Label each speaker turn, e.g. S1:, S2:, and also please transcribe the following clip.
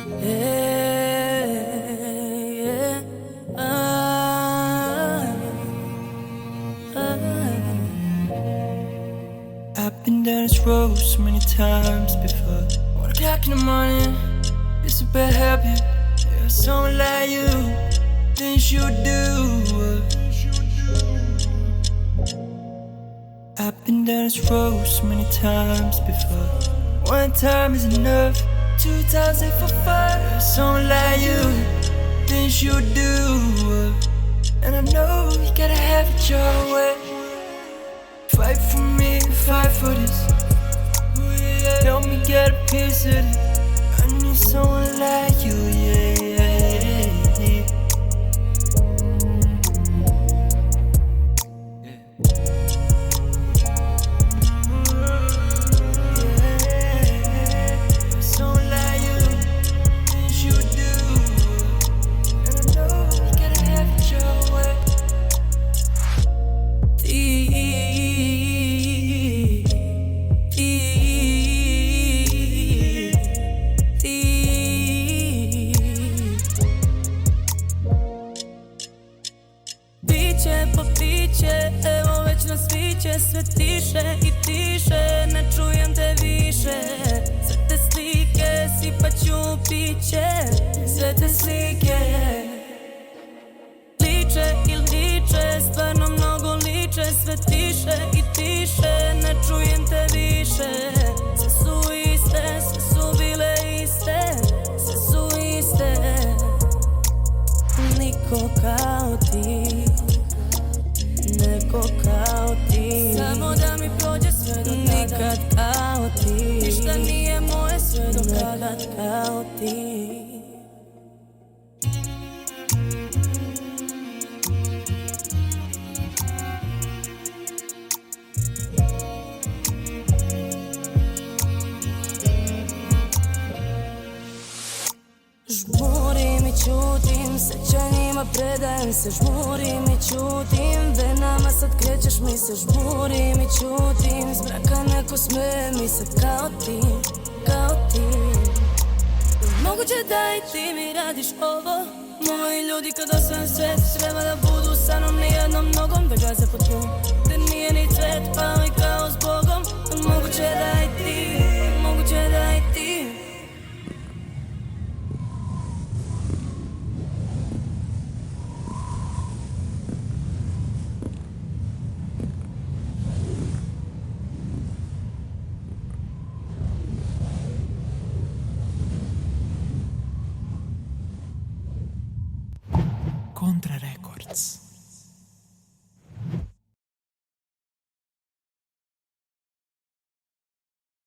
S1: Yeah,
S2: I've been down this road so many times before. 1 o'clock in the morning, it's a bad habit. If someone like you, things you do. I've been down this road so many times before. 1 time is enough, 2 times ain't for fun. If someone like you, things you do. And I know you gotta have it your way. Fight for me, fight for this. Help me get a piece of it. I need someone like you, yeah, yeah, yeah. Someone like you, things you do. And I know you gotta have it your way.
S1: Piće po piće, evo već na sviće. Sve tiše i tiše, ne čujem te više. Sve te slike sipaću u piće. Sve te slike liče ili liče, stvarno mnogo liče. Sve tiše i tiše, ne čujem te više. Sve su iste, sve su bile iste. Sve su iste, niko kao ti. Neko kao ti, samo da mi prođe sve do tada. Nikad kao ti, ništa nije moje sve do kada. Nekad kao ti. Žmurim i čutim, sećanjima predajem se. Žmurim i čutim, venama sad krećeš mi se. Žmurim i čutim, zbraka neko smeje mi se. Kao ti, kao ti. Moguće da i ti mi radiš ovo. Moji ljudi kad osvajem svet, treba da budu sa mnom nijednom nogom. Da gaze po tlu, da nije ni cvet, pa mi kao s Bogom. Moguće da i ti, moguće da i ti.
S3: Kontra Records.